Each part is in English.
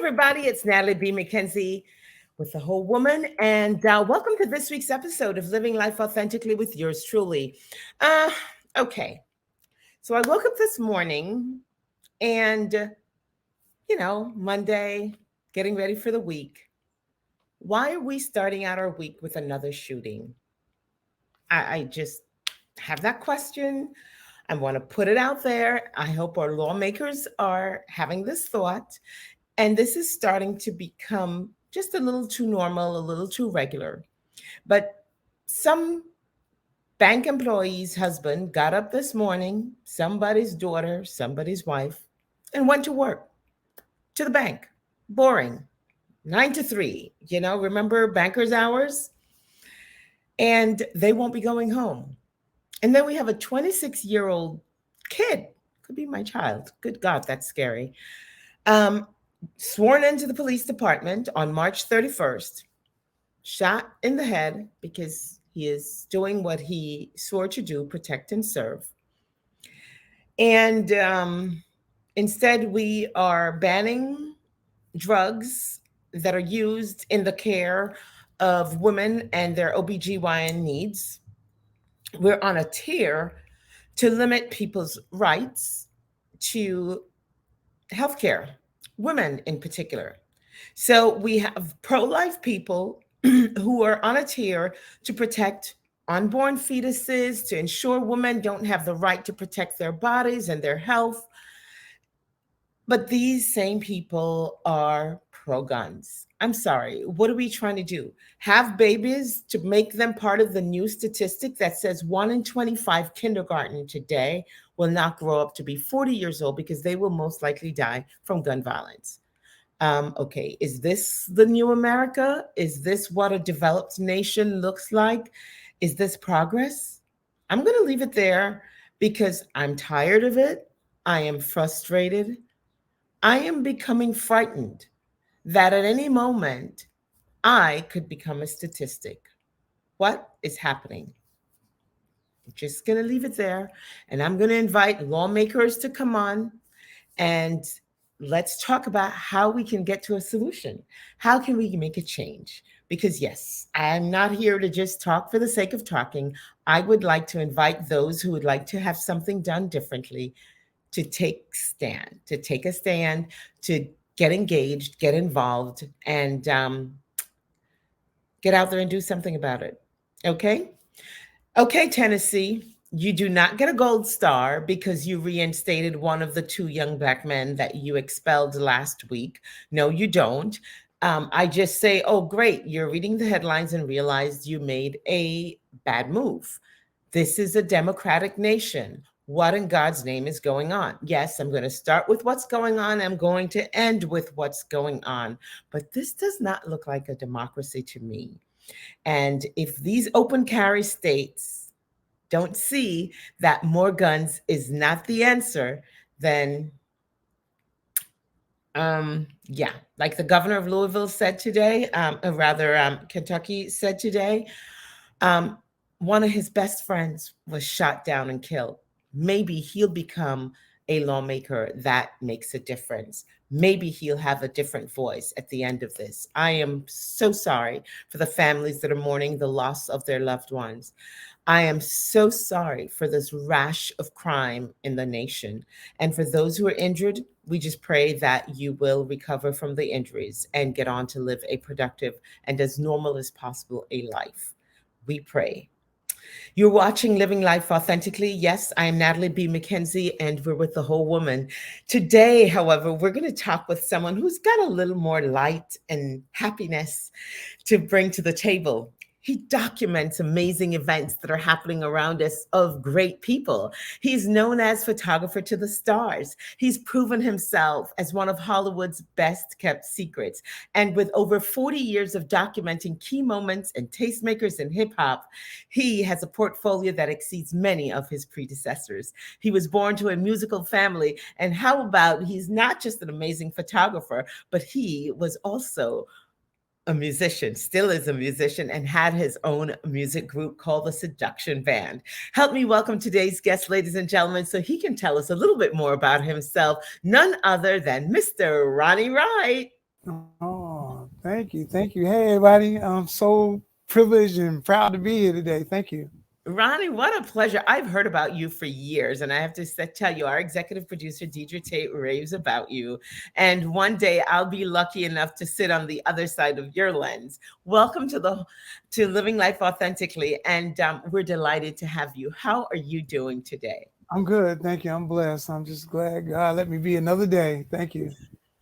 everybody. It's Natalie B. McKenzie with The Whole Woman, and welcome to this week's episode of Living Life Authentically with yours truly. Uh, okay, so I woke up this morning and, Monday, getting ready for the week. Why are we starting out our week with another shooting? I just have that question. I want to put it out there. I hope our lawmakers are having this thought. And this is starting to become just a little too normal, a little too regular. But some bank employee's husband got up this morning, somebody's daughter, somebody's wife, and went to work, to the bank. Boring. 9 to 3. Remember banker's hours? And they won't be going home. And then we have a 26-year-old kid, could be my child. Good God, that's scary. Um, Sworn into the police department on March 31st, shot in the head because he is doing what he swore to do, protect and serve. And instead, we are banning drugs that are used in the care of women and their OBGYN needs. We're on a tear to limit people's rights to healthcare, women in particular. So we have pro life people who are on a tier to protect unborn fetuses, to ensure women don't have the right to protect their bodies and their health. But these same people are pro guns. I'm sorry. What are we trying to do? Have babies to make them part of the new statistic that says 1 in 25 kindergarten today will not grow up to be 40 years old because they will most likely die from gun violence. Okay, is this the new America? Is this what a developed nation looks like? Is this progress? I'm going to leave it there because I'm tired of it. I am frustrated. I am becoming frightened that at any moment I could become a statistic. What is happening? I'm just going to leave it there. And I'm going to invite lawmakers to come on and let's talk about how we can get to a solution. How can we make a change? Because, yes, I'm not here to just talk for the sake of talking. I would like to invite those who would like to have something done differently to take a stand, to get engaged, get involved, and get out there and do something about it. Okay? Okay, Tennessee, you do not get a gold star because you reinstated one of the 2 young black men that you expelled last week. No, you don't. I just say, oh, great, you're reading the headlines and realized you made a bad move. This is a democratic nation. What in God's name is going on? Yes, I'm going to start with what's going on. I'm going to end with what's going on. But this does not look like a democracy to me. And if these open carry states don't see that more guns is not the answer, then yeah, like the governor of Louisville said today, Kentucky said today, one of his best friends was shot down and killed. Maybe he'll become a lawmaker that makes a difference. Maybe he'll have a different voice at the end of this. I am so sorry for the families that are mourning the loss of their loved ones. I am so sorry for this rash of crime in the nation. And for those who are injured, we just pray that you will recover from the injuries and get on to live a productive and as normal as possible a life. We pray. You're watching Living Life Authentically. Yes, I am Natalie B. McKenzie, and we're with The Whole Woman. Today, however, we're going to talk with someone who's got a little more light and happiness to bring to the table. He documents amazing events that are happening around us of great people. He's known as photographer to the stars. He's proven himself as one of Hollywood's best kept secrets. And with over 40 years of documenting key moments and tastemakers in hip hop, he has a portfolio that exceeds many of his predecessors. He was born to a musical family. And how about he's not just an amazing photographer, but he was also a musician, still is a musician, and had his own music group called the Seduction Band. Help me welcome today's guest, ladies and gentlemen, so he can tell us a little bit more about himself, none other than Mr. Ronnie Wright. Oh, thank you. Thank you. Hey, everybody. I'm so privileged and proud to be here today. Thank you. Ronnie, what a pleasure. I've heard about you for years, and I have to tell you, our executive producer, Deidre Tate, raves about you. And one day I'll be lucky enough to sit on the other side of your lens. Welcome to Living Life Authentically, and we're delighted to have you. How are you doing today? I'm good. Thank you. I'm blessed. I'm just glad God let me be another day. Thank you.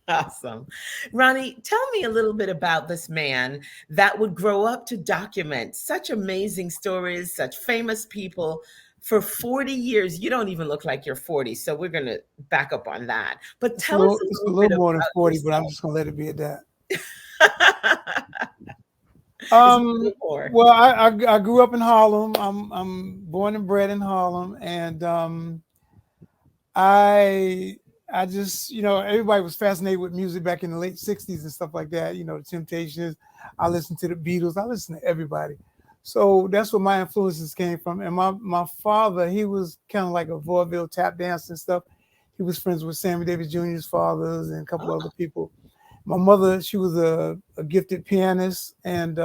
Awesome. Ronnie, tell me a little bit about this man that would grow up to document such amazing stories, such famous people for 40 years. You don't even look like you're 40, so we're going to back up on that. But tell us a It's a little little bit more than about 40, but I'm yourself. just gonna let it be at that. It's a Um, little more. well, I grew up in Harlem. I'm born and bred in Harlem, and I I just everybody was fascinated with music back in the late '60s and stuff like that. The Temptations. I listened to the Beatles. I listened to everybody. So that's where my influences came from. And my father, he was kind of like a vaudeville tap dance and stuff. He was friends with Sammy Davis Jr.'s fathers and a couple other Oh, people. My mother, she was a gifted pianist, and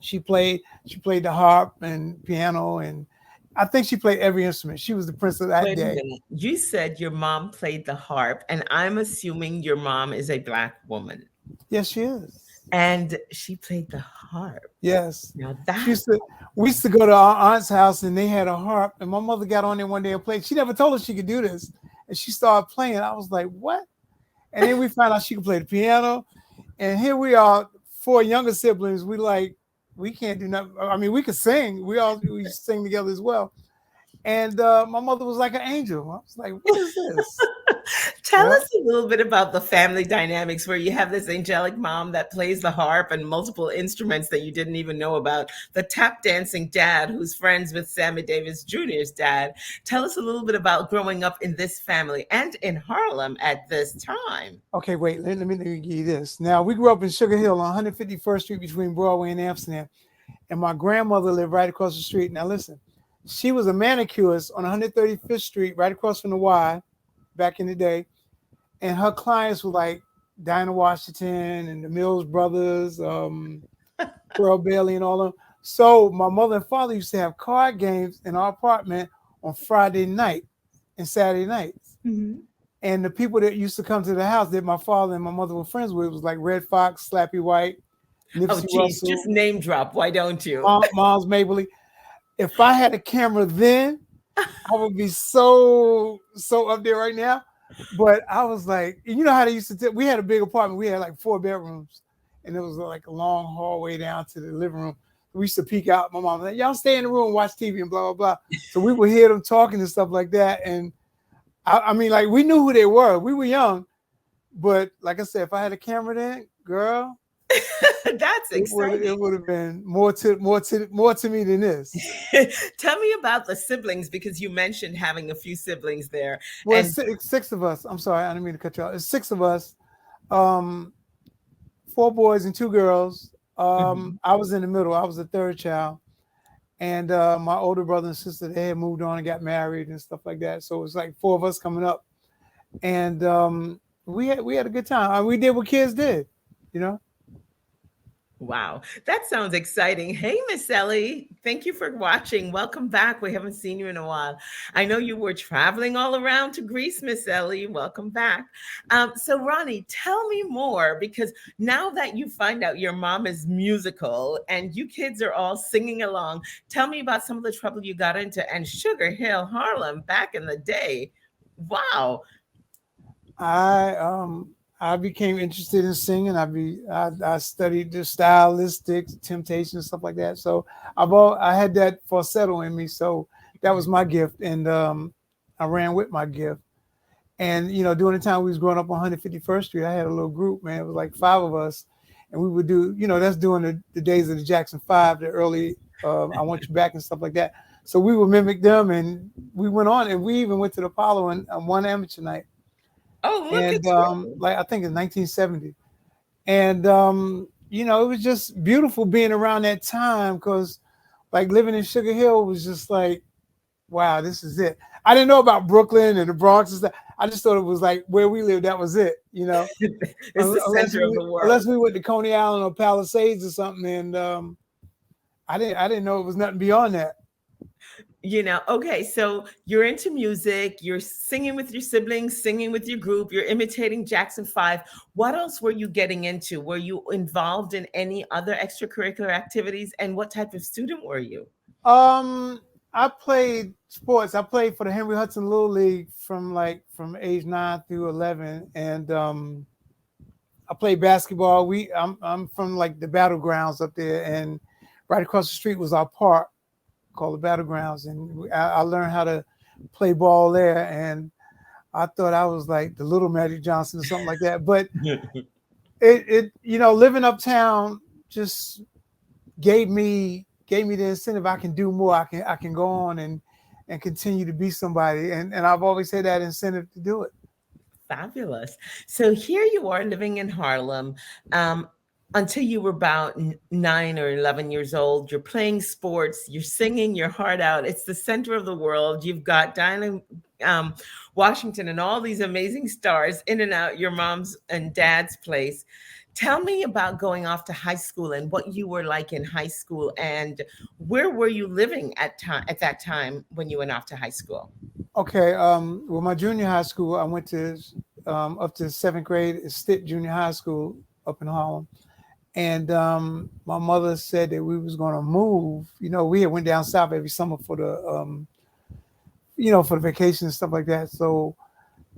she played the harp and piano, and I think she played every instrument. She was the prince of that wait a day. minute. You said your mom played the harp, and I'm assuming your mom is a Black woman, Yes, she is. and she played the harp. Yes. Now She that used to We used to go to our aunt's house and they had a harp, and my mother got on there one day and played. She never told us she could do this. And she started playing. I was like, what? And then we found out she could play the piano. And here we are, four younger siblings. We can't do nothing. I mean, we could sing. We sing together as well. And my mother was like an angel. I was like, what is this? Tell Yeah. us a little bit about the family dynamics where you have this angelic mom that plays the harp and multiple instruments that you didn't even know about, the tap dancing dad who's friends with Sammy Davis Jr.'s dad. Tell us a little bit about growing up in this family and in Harlem at this time. Okay, wait. Let me give you this. Now, we grew up in Sugar Hill on 151st Street between Broadway and Amsterdam. And my grandmother lived right across the street. Now, listen, she was a manicurist on 135th Street, right across from the Y back in the day. And her clients were like Dinah Washington and the Mills Brothers, Pearl Bailey, and all of them. So my mother and father used to have card games in our apartment on Friday night and Saturday nights. Mhm. And the people that used to come to the house that my father and my mother were friends with was like Red Fox, Slappy White, Oh, Nipsey geez, just Russell, name drop. Why don't you? Miles Mabley. If I had a camera then, I would be so up there right now. But I was like, you know how they used to we had a big apartment. We had like 4 bedrooms, and it was like a long hallway down to the living room. We used to peek out. My mom was like, y'all stay in the room, watch TV, and blah, blah, blah. So we would hear them talking and stuff like that. And I mean, like, we knew who they were. We were young. But like I said, if I had a camera then, girl, That's it exciting. would have been more to me than this. Tell me about the siblings because you mentioned having a few siblings there. Well, And it's six of us. I'm sorry, I didn't mean to cut you off. It's six of us. Um, 4 boys and 2 girls. Mhm. I was in the middle. I was the third child, and my older brother and sister, they had moved on and got married and stuff like that. So it was like four of us coming up, and we had a good time. We did what kids did, you know. Wow, that sounds exciting. Hey, Miss Ellie, thank you for watching. Welcome back. We haven't seen you in a while. I know you were traveling all around to Greece, Miss Ellie. Welcome back. So, Ronnie, tell me more because now that you find out your mom is musical and you kids are all singing along, tell me about some of the trouble you got into and Sugar Hill, Harlem back in the day. Wow. I became interested in singing. I studied the stylistics, temptation, and stuff like that. So I had that falsetto in me. So that was my gift, and I ran with my gift. And during the time we was growing up on 151st Street, I had a little group. Man, it was like five of us, and we would do. That's during the days of the Jackson Five, the early "I Want You Back" and stuff like that. So we would mimic them, and we went on, and we even went to the Apollo and one amateur night, Oh, look at and you. like I think in 1970, and it was just beautiful being around that time because like living in Sugar Hill was just like, wow, this is it. I didn't know about Brooklyn and the Bronx and stuff. I just thought it was like where we lived, that was it, you know. It's the center of the Unless world. we went to Coney Island or Palisades or something, and I didn't know it was nothing beyond that. Okay, so you're into music, you're singing with your siblings, singing with your group, you're imitating Jackson 5. What else were you getting into? Were you involved in any other extracurricular activities? And what type of student were you? Um, I played sports. I played for the Henry Hudson Little League from age 9 through 11, and I played basketball. I'm from like the battlegrounds up there, and right across the street was our park called the Battlegrounds, and I learned how to play ball there. And I thought I was like the little Magic Johnson or something like that. But living uptown just gave me the incentive. I can do more. I can go on and continue to be somebody. And I've always had that incentive to do it. Fabulous. So here you are living in Harlem. Um, until you were about 9 or 11 years old, you're playing sports, you're singing your heart out. It's the center of the world. You've got Diana um, Washington and all these amazing stars in and out your mom's and dad's place. Tell me about going off to high school and what you were like in high school, and where were you living at that time when you went off to high school? Okay. Well, my junior high school, I went to up to seventh grade at Stitt Junior High School up in Harlem. And my mother said that we was going to move. We had went down south every summer for the vacation and stuff like that. So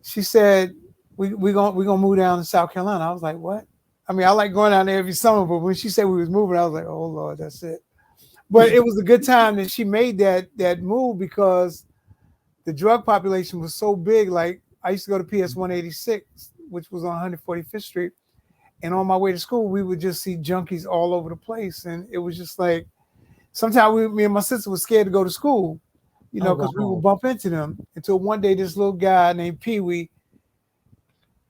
she said we gonna move down to South Carolina. I was like, what? I mean, I like going down there every summer, but when she said we was moving, I was like, oh Lord, that's it. But it was a good time that she made that move because the drug population was so big. Like I used to go to PS 186, which was on 145th Street. And on my way to school, we would just see junkies all over the place. And it was just like, sometimes me and my sister was scared to go to school, Oh, because we would wow. bump into them. Until one day, this little guy named Pee Wee,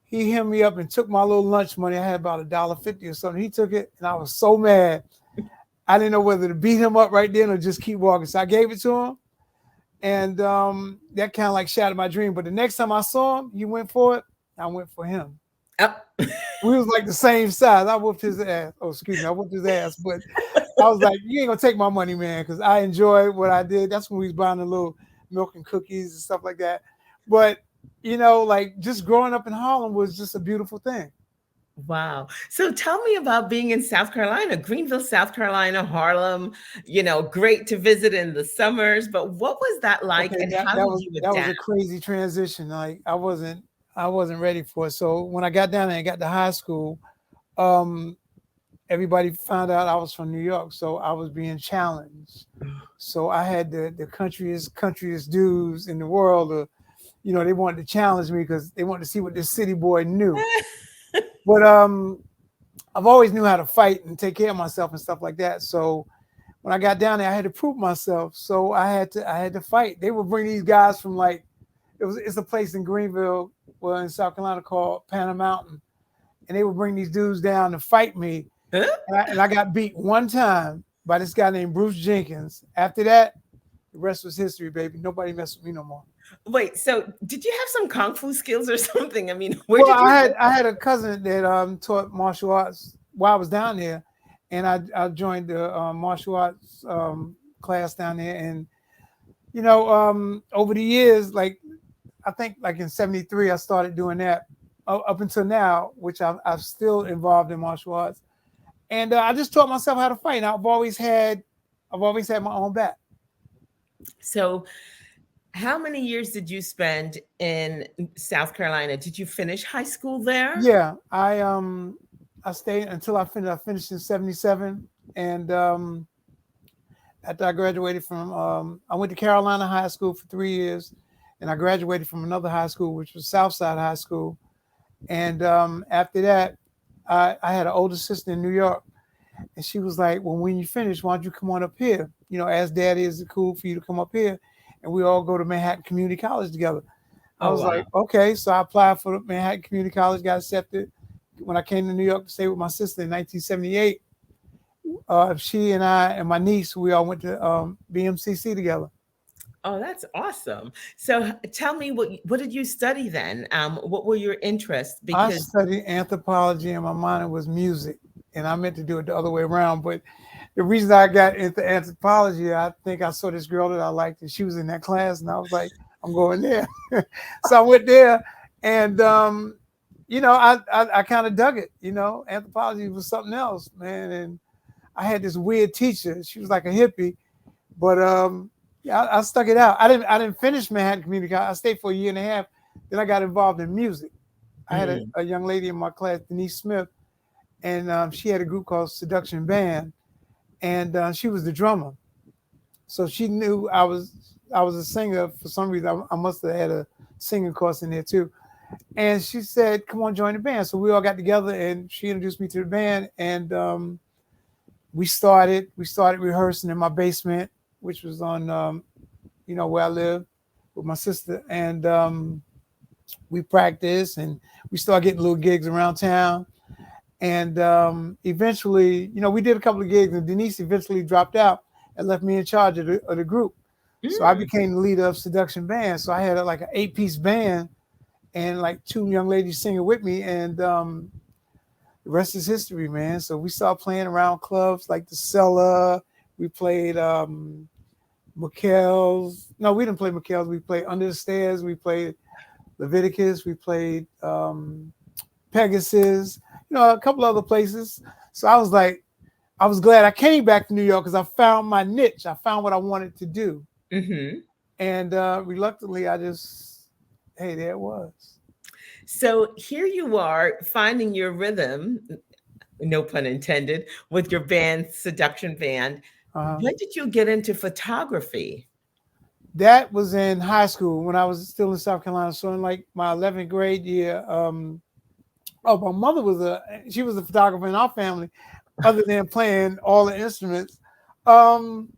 he hit me up and took my little lunch money. I had about $1.50 or something. He took it, and I was so mad. I didn't know whether to beat him up right then or just keep walking. So I gave it to him. And that kind of like shattered my dream. But the next time I saw him, he went for it. I went for him. Oh. We was like the same size. I whooped his ass. Oh, excuse me. I whooped his ass. But I was like, you ain't going to take my money, man, because I enjoyed what I did. That's when we was buying the little milk and cookies and stuff like that. But, like just growing up in Harlem was just a beautiful thing. Wow. So tell me about being in South Carolina, Greenville, South Carolina, Harlem, great to visit in the summers, but what was that like Okay, and that how that did was you that was adapt? a crazy transition. Like I wasn't ready for it. So when I got down there and got to high school, um, everybody found out I was from New York. So I was being challenged. So I had the countryest dudes in the world. They wanted to challenge me because they wanted to see what this city boy knew. But I've always knew how to fight and take care of myself and stuff like that. So when I got down there, I had to prove myself. So I had to fight. They would bring these guys from like it's a place in Greenville, well in South Carolina called Panama Mountain, and they would bring these dudes down to fight me, Huh? and I got beat one time by this guy named Bruce Jenkins. After that, the rest was history, baby. Nobody messed with me no more. Wait, so did you have some kung fu skills or something? I mean, where Well, did I you had go? I had a cousin that taught martial arts while I was down there, and I joined the martial arts class down there, and over the years, like I think like in '73, I started doing that up until now, which I'm still involved in martial arts, and I just taught myself how to fight. And I've always had my own back. So, how many years did you spend in South Carolina? Did you finish high school there? Yeah, I stayed until I finished. I finished in '77, and after I graduated I went to Carolina High School for 3 years, and I graduated from another high school, which was Southside High School. And after that, I had an older sister in New York, and she was like, "Well, when you finish, why don't you come on up here? Ask Daddy, is it cool for you to come up here, and we all go to Manhattan Community College together." I Oh, was like, wow. "Okay." So I applied for Manhattan Community College, got accepted. When I came to New York to stay with my sister in 1978, she and I and my niece, we all went to BMCC together. Oh, that's awesome. So tell me what did you study then? What were your interests? I Because studied anthropology and my minor was music. And I meant to do it the other way around. But the reason I got into anthropology, I think I saw this girl that I liked and she was in that class. And I was like, I'm going there. So I went there. And, I kind of dug it. Anthropology was something else, man. And I had this weird teacher. She was like a hippie. But yeah, I stuck it out. I didn't finish Manhattan Community College. I stayed for a year and a half. Then I got involved in music. I had mm, a young lady in my class, Denise Smith, and she had a group called Seduction Band, and she was the drummer. So she knew I was a singer for some reason. I must have had a singing course in there too. And she said, "Come on, join the band." So we all got together, and she introduced me to the band, and we started rehearsing in my basement, which was on where I live with my sister, and we practiced, and we started getting little gigs around town. And eventually, we did a couple of gigs, and Denise eventually dropped out and left me in charge of the group. So I mm. became the leader of Seduction Band. So I had like an 8-piece band and like two young ladies singing with me. And the rest is history, man. So we started playing around clubs like the Cellar. We played McKell's. No, we didn't play McKell's. We played Under the Stairs. We played Leviticus. We played Pegasus, a couple other places. So I was glad I came back to New York because I found my niche. I found what I wanted to do. Mm-hmm. And reluctantly, hey, there it was. So here you are finding your rhythm, no pun intended, with your band, Seduction Band. Uh, When did you get into photography? that was in high school when I was still in South Carolina. So in like my 11th grade year, my mother she was a photographer in our family, other than playing all the instruments. Um,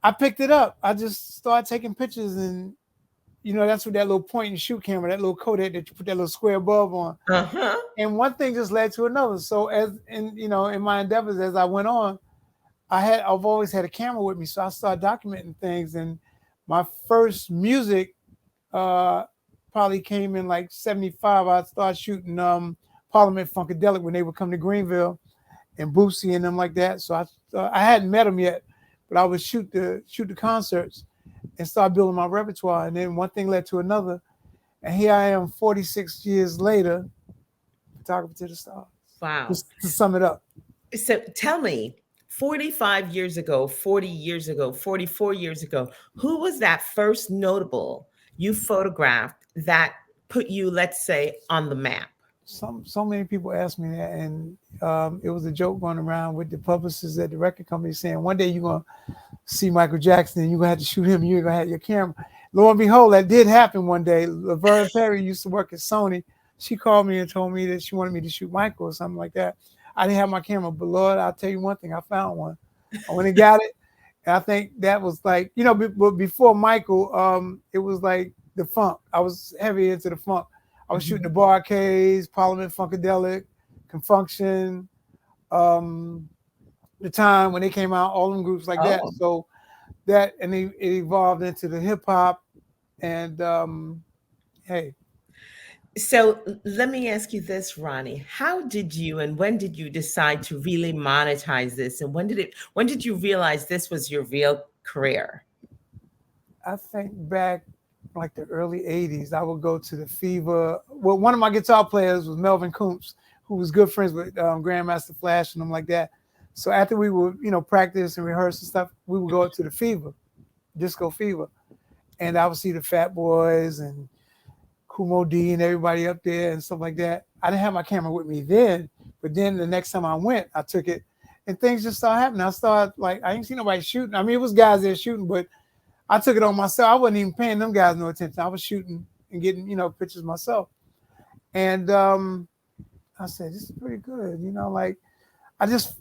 I picked it up. I just started taking pictures, and that's what that little point and shoot camera, that little Kodak that you put that little square bulb on. Uh-huh. And one thing just led to another. So in my endeavors as I went on, I've always had a camera with me. So I started documenting things. And my first music probably came in like 75. I started shooting Parliament Funkadelic when they would come to Greenville, and Boosie and them like that. So I hadn't met them yet, but I would shoot the concerts and start building my repertoire. And then one thing led to another. And here I am 46 years later, photographer to the stars. Wow. Just to sum it up. So tell me, 45 years ago, 40 years ago, 44 years ago, who was that first notable you photographed that put you, let's say, on the map? So many people ask me that, and it was a joke going around with the publicists at the record company saying one day you're gonna see Michael Jackson and you're gonna have to shoot him. You're gonna have your camera. Lo and behold, that did happen one day. Laverne Perry used to work at Sony. She called me and told me that she wanted me to shoot Michael or something like that. I didn't have my camera, but Lord, I'll tell you one thing: I found one. I went and got it, and I think that was like but before Michael, it was like the funk. I was heavy into the funk. I was shooting the Barcades, Parliament Funkadelic, Confunction, the time when they came out, all them groups like that. Oh, So and it evolved into the hip hop, and hey, so let me ask you this, Ronnie. How did you and when did you decide to really monetize this? And when did you realize this was your real career? I think back like the early 80s, I would go to the Fever. Well, one of my guitar players was Melvin Coombs, who was good friends with Grandmaster Flash and them like that. So after we would, practice and rehearse and stuff, we would go up to the Fever, Disco Fever. And I would see the Fat Boys and Kumo D and everybody up there and stuff like that. I didn't have my camera with me then, but then the next time I went, I took it, and things just started happening. I started I didn't see nobody shooting. I mean, it was guys there shooting, but I took it on myself. I wasn't even paying them guys no attention. I was shooting and getting, pictures myself. And I said, this is pretty good. I guess,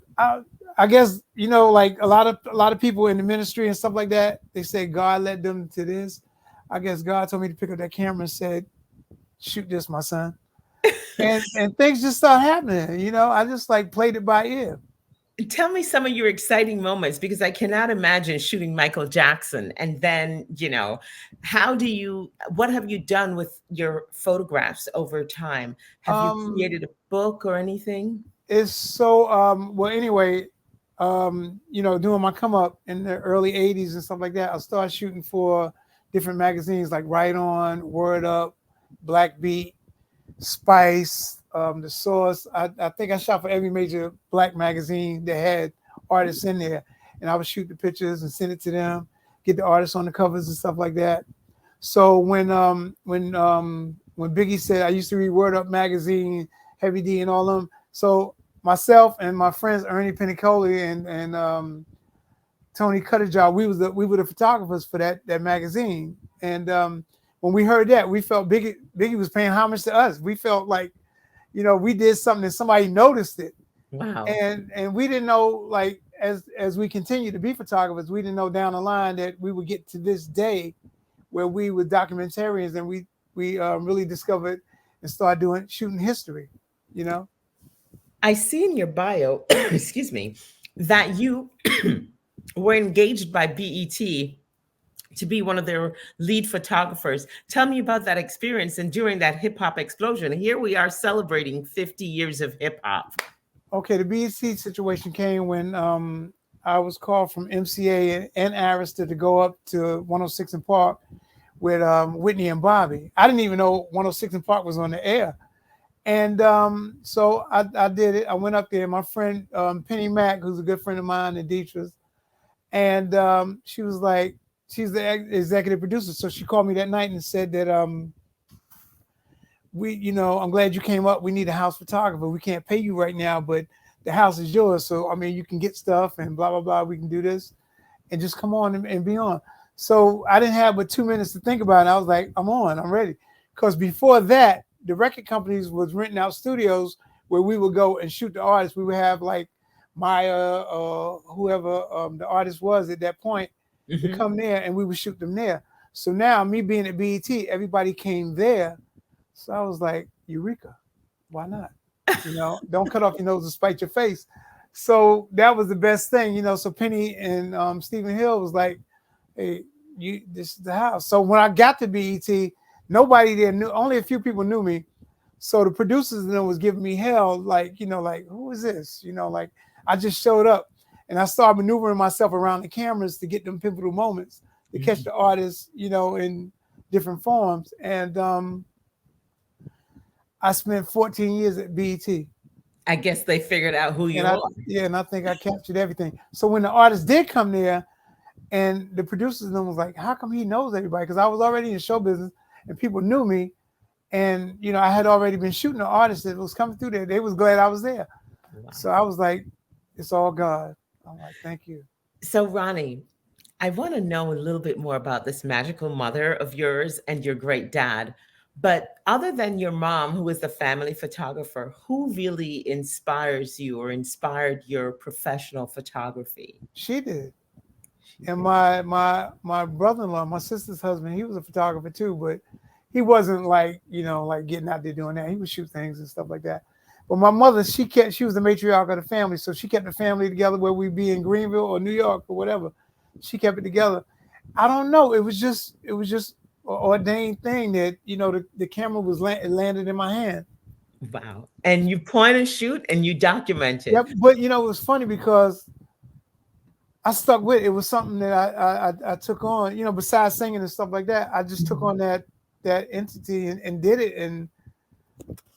like a lot of people in the ministry and stuff like that, they say God led them to this. I guess God told me to pick up that camera and said, shoot this, my son. And things just started happening. I just played it by ear. Tell me some of your exciting moments because I cannot imagine shooting Michael Jackson. And then, how do you, what have you done with your photographs over time? Have you Um, created a book or anything? it's so well anyway, doing my come up in the early 80s and stuff like that, I started shooting for different magazines like Right On, Word Up, Black Beat, Spice, The Source. I think I shot for every major black magazine that had artists in there. And I would shoot the pictures and send it to them, get the artists on the covers and stuff like that. So when Biggie said I used to read Word Up magazine, Heavy D and all of them. So myself and my friends Ernie Pinicoli and Tony Cutterjaw, we were the photographers for that magazine. And when we heard that, we felt Biggie was paying homage to us. We felt like, we did something and somebody noticed it. Wow. And we didn't know, like, as we continue to be photographers, we didn't know down the line that we would get to this day where we were documentarians and we really discovered and started shooting history, you know. I see in your bio, excuse me, that you were engaged by BET to be one of their lead photographers. Tell me about that experience and during that hip hop explosion. Here we are celebrating 50 years of hip hop. Okay, the BET situation came when I was called from MCA and Arista to go up to 106 and Park with Whitney and Bobby. I didn't even know 106 and Park was on the air. And so I did it. I went up there. My friend Penny Mack, who's a good friend of mine, and Dietrich's, and she was like, she's the executive producer. So she called me that night and said that I'm glad you came up. We need a house photographer. We can't pay you right now, but the house is yours. So I mean, you can get stuff and blah blah blah. We can do this and just come on and be on. So I didn't have but 2 minutes to think about it. I was like, I'm on. I'm ready. Because before that, the record companies was renting out studios where we would go and shoot the artists. We would have like Maya or whoever the artist was at that point to Mhm. come there and we would shoot them there. So now me being at BET, everybody came there. So I was like, Eureka, why not? Don't cut off your nose to spite your face. So that was the best thing, So Penny and Stephen Hill was like, hey, this is the house. So when I got to BET, nobody there knew, only a few people knew me. So the producers then was giving me hell, like, like, who is this? Like I just showed up and I started maneuvering myself around the cameras to get them pivotal moments to catch Mhm. the artists, in different forms. And I spent 14 years at BET. I guess they figured out who And you I are. yeah, and I think I captured everything. So when the artists did come there, and the producers then was like, how come he knows everybody? Because I was already in show business and people knew me. And I had already been shooting the artists that was coming through there. They was glad I was there. Wow. So I was like, it's all God. I'm like, thank you. So, Ronnie, I want to know a little bit more about this magical mother of yours and your great dad. But other than your mom, who is the family photographer, who really inspires you or inspired your professional photography? She did. She And did. my brother-in-law, my sister's husband, he was a photographer too, but he wasn't like, like getting out there doing that. He would shoot things and stuff like that. But my mother, she was the matriarch of the family. So she kept the family together where we'd be in Greenville or New York or whatever. She kept it together. I don't know. It was just an ordained thing that, the camera was it landed in my hand. Wow. And you point and shoot and you document it. Yep. But it was funny because I stuck with it. It was something that I took on, besides singing and stuff like that. I just took Mhm. on that entity and did it. And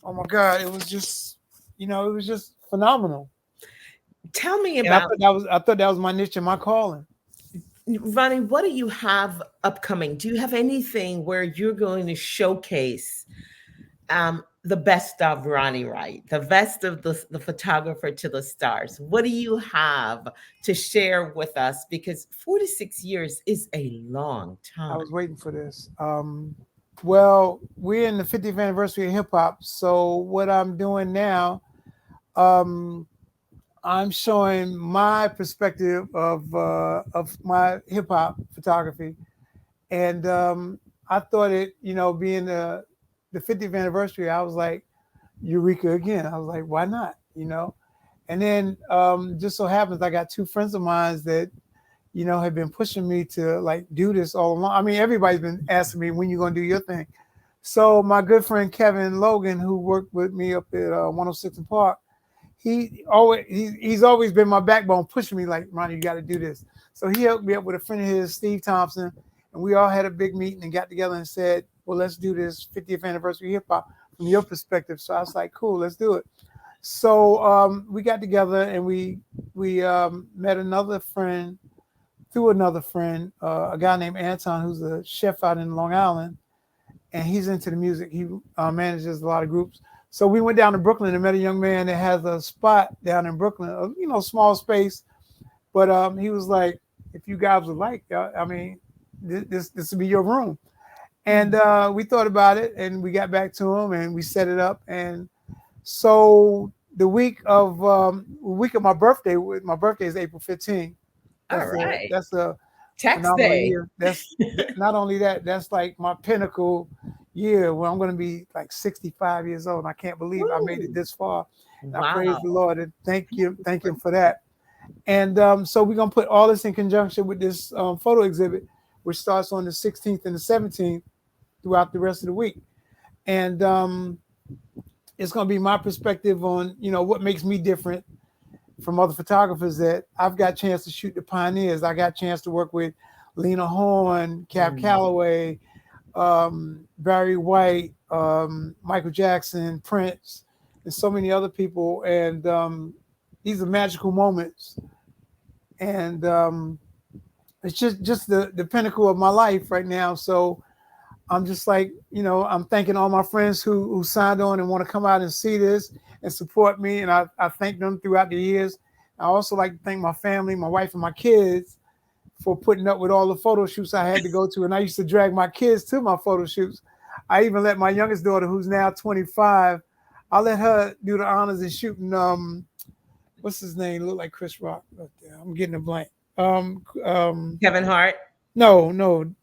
oh my God, it was just phenomenal. Tell me And I about, thought that was my niche and my calling. Ronnie, what do you have upcoming? Do you have anything where you're going to showcase the best of Ronnie Wright, the best of the photographer to the stars? What do you have to share with us? Because 46 years is a long I time. was waiting for this. Well, we're in the 50th anniversary of hip hop. So what I'm doing now, um, I'm showing my perspective of my hip hop photography. And I thought being the 50th anniversary, I was like, Eureka again. I was like, why not? And then just so happens I got two friends of mine that have been pushing me to like do this all along. I mean, everybody's been asking me when you gonna do your thing. So my good friend Kevin Logan, who worked with me up at 106 and Park, he's always been my backbone, pushing me like, Ronnie, you got to do this. So he helped me up with a friend of his, Steve Thompson, and we all had a big meeting and got together and said, well, let's do this 50th anniversary hip hop from your perspective. So I was like, cool, let's do it. So we got together and we met another friend through another friend, a guy named Anton, who's a chef out in Long Island, and he's into the music. He manages a lot of groups. So we went down to Brooklyn and met a young man that has a spot down in Brooklyn, small space. But he was like, if you guys would like, I mean, this would be your room. And we thought about it and we got back to him and we set it up. And so the week of my birthday is April 15th. All right. That's a Tax phenomenal day. year. That's not only that, that's like my pinnacle year where I'm going to be like 65 years old. And I can't believe I made it this far. And I praise the Lord and thank him for that. And so we're going to put all this in conjunction with this photo exhibit, which starts on the 16th and the 17th throughout the rest of the week. And it's going to be my perspective on, what makes me different from other photographers that I've got a chance to shoot the pioneers. I got a chance to work with Lena Horne, Cab Calloway, Barry White, Michael Jackson, Prince, and so many other people. And these are magical moments. And it's just the pinnacle of my life right now. So I'm just like, I'm thanking all my friends who signed on and want to come out and see this and support me. And I thank them throughout the years. I also like to thank my family, my wife and my kids for putting up with all the photo shoots I had to go to. And I used to drag my kids to my photo shoots. I even let my youngest daughter, who's now 25, I let her do the honors in shooting, what's his name? Look like Chris Rock. I'm getting a blank. Kevin Hart. No,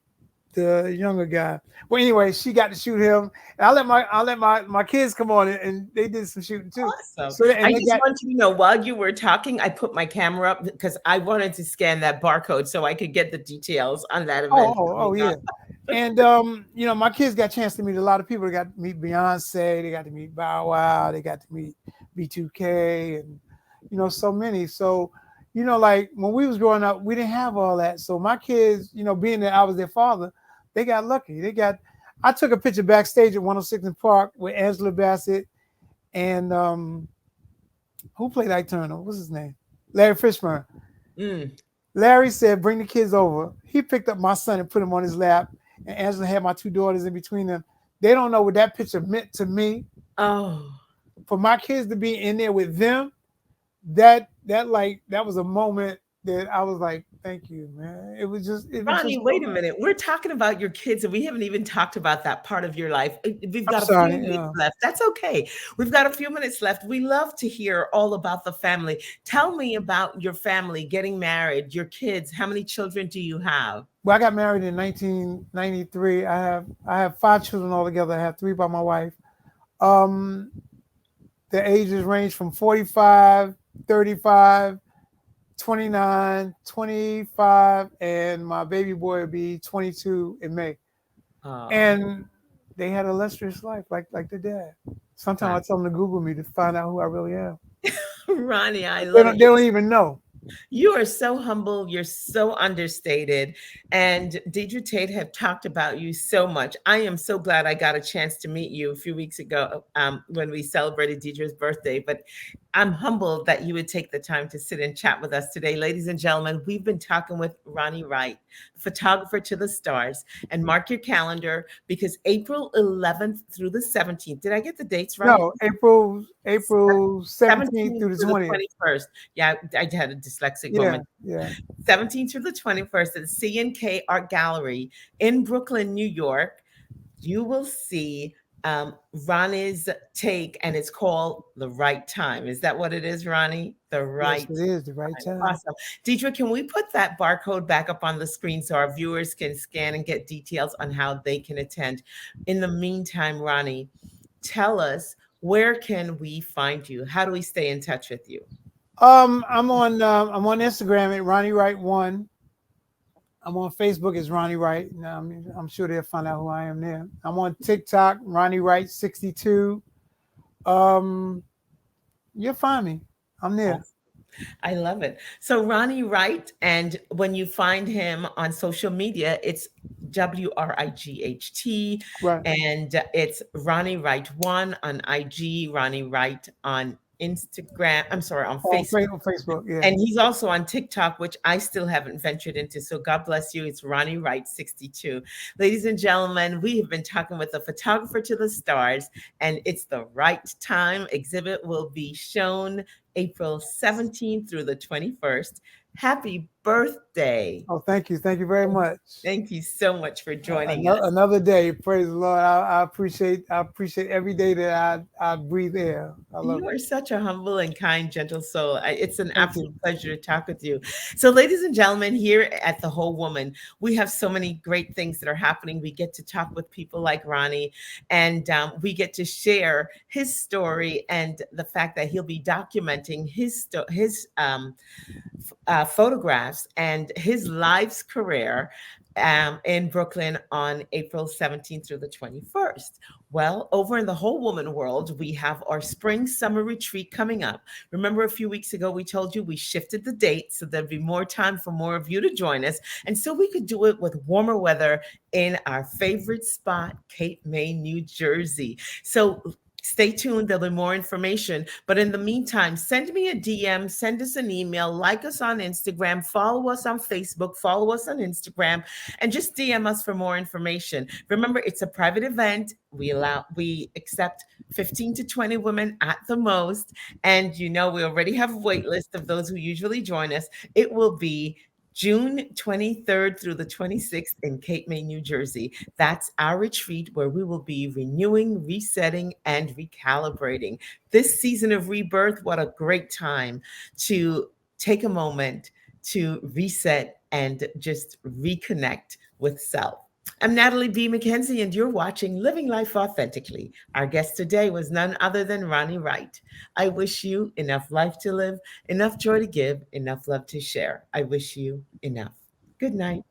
the younger guy. Well, anyway, she got to shoot him, and I let my kids come on and they did some shooting too. Awesome. So I just want you to know, while you were talking, I put my camera up because I wanted to scan that barcode so I could get the details on that event. Oh yeah. And my kids got a chance to meet a lot of people. They got to meet Beyonce, they got to meet Bow Wow, they got to meet B2K, and so many. So like when we was growing up, we didn't have all that. So my kids, being that I was their father, they got lucky. I took a picture backstage at 106 and Park with Angela Bassett and who played Ike Turner? What's his name? Larry Fishburne. Larry said, bring the kids over. He picked up my son and put him on his lap. And Angela had my two daughters in between them. They don't know what that picture meant to me. Oh. For my kids to be in there with them, that was a moment that I was like, thank you, man. Ronnie, wait a minute. We're talking about your kids and we haven't even talked about that part of your life. We've got a few minutes left. That's okay. We've got a few minutes left. We love to hear all about the family. Tell me about your family, getting married, your kids. How many children do you have? Well, I got married in 1993. I have 5 children altogether. I have 3 by my wife. The ages range from 45, 35, 29, 25, and my baby boy will be 22 in May. And they had a illustrious life, like the dad. Sometimes I tell them to Google me to find out who I really am. Ronnie, I love it. They don't even know. You are so humble. You're so understated. And Deidre Tate have talked about you so much. I am so glad I got a chance to meet you a few weeks ago when we celebrated Deidre's birthday. But I'm humbled that you would take the time to sit and chat with us today. Ladies and gentlemen, we've been talking with Ronnie Wright, photographer to the stars. And mark your calendar because April 11th through the 17th. Did I get the dates right? No, April 17th through the 21st. Yeah, I had a dyslexic moment. Yeah. 17th through the 21st at the C&K Art Gallery in Brooklyn, New York. You will see Ronnie's take, and it's called The Right Time. Is that what it is, Ronnie? The Right Yes, it is The Right Time. Awesome. Deidre, can we put that barcode back up on the screen so our viewers can scan and get details on how they can attend? In the meantime, Ronnie, tell us, where can we find you? How do we stay in touch with you? I'm on Instagram at Ronnie Wright one. I'm on Facebook as Ronnie Wright. Now, I'm sure they'll find out who I am there. I'm on TikTok, Ronnie Wright 62. Um, you'll find me. I'm there. I love it. So Ronnie Wright, and when you find him on social media, it's WRIGHT, Right. and it's Ronnie Wright one on IG, Ronnie Wright on Instagram. I'm sorry, on Facebook. On Facebook, yeah. And he's also on TikTok, which I still haven't ventured into. So God bless you. It's Ronnie Wright 62. Ladies and gentlemen, we have been talking with a photographer to the stars, and it's the right time. Exhibit will be shown April 17th through the 21st. Happy birthday. Oh, thank you. Thank you very much. Thank you so much for joining us. Another day. Praise the Lord. I appreciate every day that I breathe air. I love You it. are such a humble and kind, gentle soul. It's an Thank absolute you. pleasure to talk with you. So, ladies and gentlemen, here at The Whole Woman, we have so many great things that are happening. We get to talk with people like Ronnie, and we get to share his story and the fact that he'll be documenting his photographs and his life's career in Brooklyn on April 17th through the 21st. Well, over in the whole woman world, we have our spring summer retreat coming up. Remember, a few weeks ago, we told you we shifted the date so there'd be more time for more of you to join us. And so we could do it with warmer weather in our favorite spot, Cape May, New Jersey. So stay tuned. There'll be more information. But in the meantime, send me a DM, send us an email, like us on Instagram, follow us on Facebook, follow us on Instagram, and just DM us for more information. Remember, it's a private event. We accept 15 to 20 women at the most. And we already have a wait list of those who usually join us. It will be June 23rd through the 26th in Cape May, New Jersey. That's our retreat where we will be renewing, resetting, and recalibrating. This season of rebirth, what a great time to take a moment to reset and just reconnect with self. I'm Natalie B. McKenzie, and you're watching Living Life Authentically. Our guest today was none other than Ronnie Wright. I wish you enough life to live, enough joy to give, enough love to share. I wish you enough. Good night.